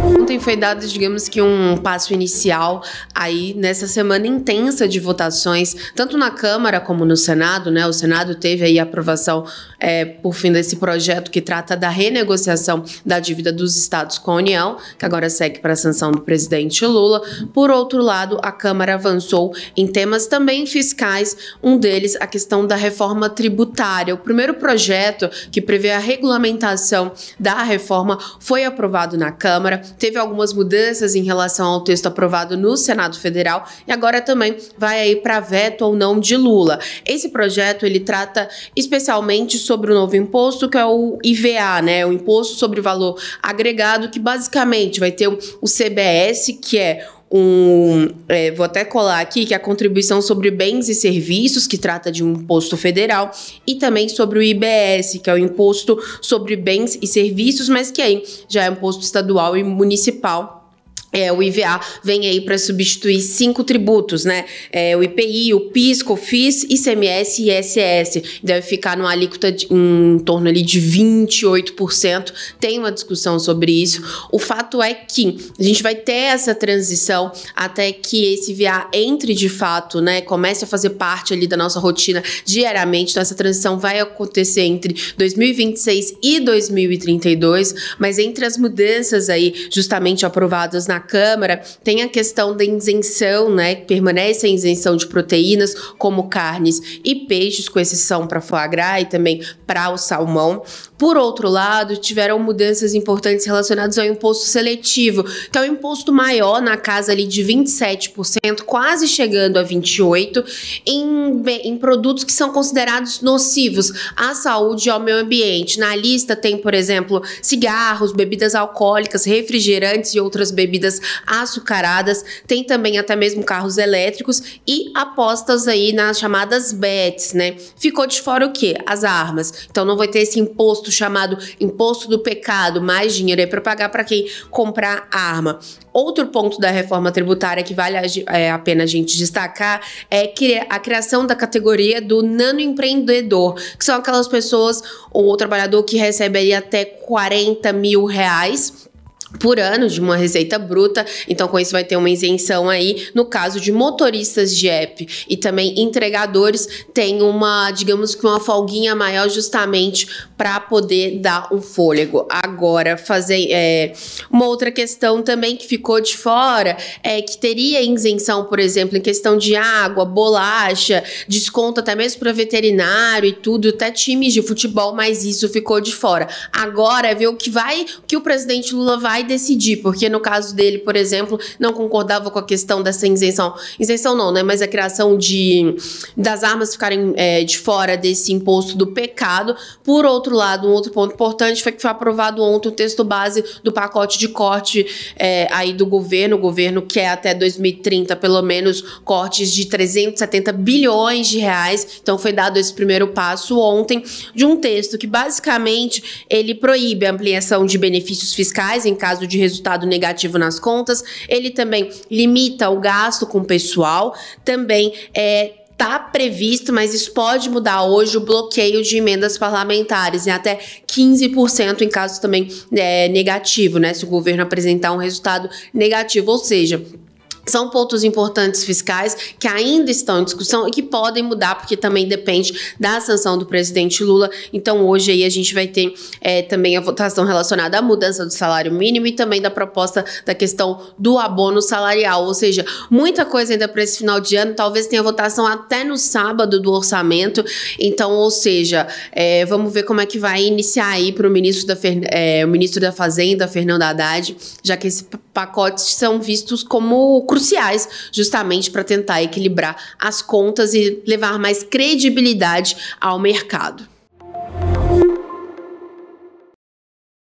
Ontem foi dado, digamos que um passo inicial aí nessa semana intensa de votações, tanto na Câmara como no Senado, né? O Senado teve aí a aprovação por fim desse projeto que trata da renegociação da dívida dos estados com a União, que agora segue para a sanção do presidente Lula. Por outro lado, a Câmara avançou em temas também fiscais, um deles a questão da reforma tributária. O primeiro projeto que prevê a regulamentação da reforma foi aprovado na Câmara, teve algumas mudanças em relação ao texto aprovado no Senado Federal e agora também vai aí para veto ou não de Lula. Esse projeto ele trata especialmente sobre o novo imposto, que é o IVA, né? O Imposto sobre Valor Agregado, que basicamente vai ter o CBS, que é vou até colar aqui, que é a contribuição sobre bens e serviços, que trata de um imposto federal, e também sobre o IBS, que é o imposto sobre bens e serviços, mas que aí já é imposto estadual e municipal. O IVA vem aí para substituir 5 tributos, né? O IPI, o PIS, COFINS, ICMS e ISS. Deve ficar numa alíquota em torno ali de 28%. Tem uma discussão sobre isso. O fato é que a gente vai ter essa transição até que esse IVA entre de fato, né? Comece a fazer parte ali da nossa rotina diariamente. Então, essa transição vai acontecer entre 2026 e 2032. Mas entre as mudanças aí, justamente aprovadas na Câmara, tem a questão da isenção, né? Permanece a isenção de proteínas como carnes e peixes, com exceção para foie gras e também para o salmão. Por outro lado, tiveram mudanças importantes relacionadas ao imposto seletivo, que é um imposto maior, na casa ali de 27%, quase chegando a 28%, em produtos que são considerados nocivos à saúde e ao meio ambiente. Na lista tem, por exemplo, cigarros, bebidas alcoólicas, refrigerantes e outras bebidas açucaradas, tem também até mesmo carros elétricos e apostas aí nas chamadas bets, né? Ficou de fora o quê? As armas. Então não vai ter esse imposto chamado imposto do pecado, mais dinheiro aí para pagar para quem comprar arma. Outro ponto da reforma tributária que vale a pena a gente destacar é que a criação da categoria do nanoempreendedor, que são aquelas pessoas ou o trabalhador que recebe aí até R$40 mil por ano de uma receita bruta. Então com isso vai ter uma isenção aí no caso de motoristas de app e também entregadores, tem uma, digamos que uma folguinha maior justamente para poder dar um fôlego. Agora uma outra questão também que ficou de fora é que teria isenção, por exemplo, em questão de água, bolacha, desconto até mesmo para veterinário e tudo, até times de futebol, mas isso ficou de fora. Agora é ver o que o presidente Lula vai decidir, porque no caso dele, por exemplo, não concordava com a questão dessa isenção não, né, mas a criação das armas ficarem de fora desse imposto do pecado. Por outro lado, um outro ponto importante foi que foi aprovado ontem o texto base do pacote de corte aí do governo. O governo quer até 2030, pelo menos, cortes de 370 bilhões de reais. Então foi dado esse primeiro passo ontem de um texto que basicamente ele proíbe a ampliação de benefícios fiscais em caso de resultado negativo nas contas. Ele também limita o gasto com o pessoal, também está previsto, mas isso pode mudar hoje, o bloqueio de emendas parlamentares em até 15% em caso também negativo, né? Se o governo apresentar um resultado negativo, ou seja, são pontos importantes fiscais que ainda estão em discussão e que podem mudar, porque também depende da sanção do presidente Lula. Então hoje aí a gente vai ter também a votação relacionada à mudança do salário mínimo e também da proposta da questão do abono salarial, ou seja, muita coisa ainda para esse final de ano. Talvez tenha votação até no sábado do orçamento. Então, ou seja, vamos ver como é que vai iniciar aí para o ministro da Fazenda, Fernando Haddad, já que esses pacotes são vistos como cruciais justamente para tentar equilibrar as contas e levar mais credibilidade ao mercado.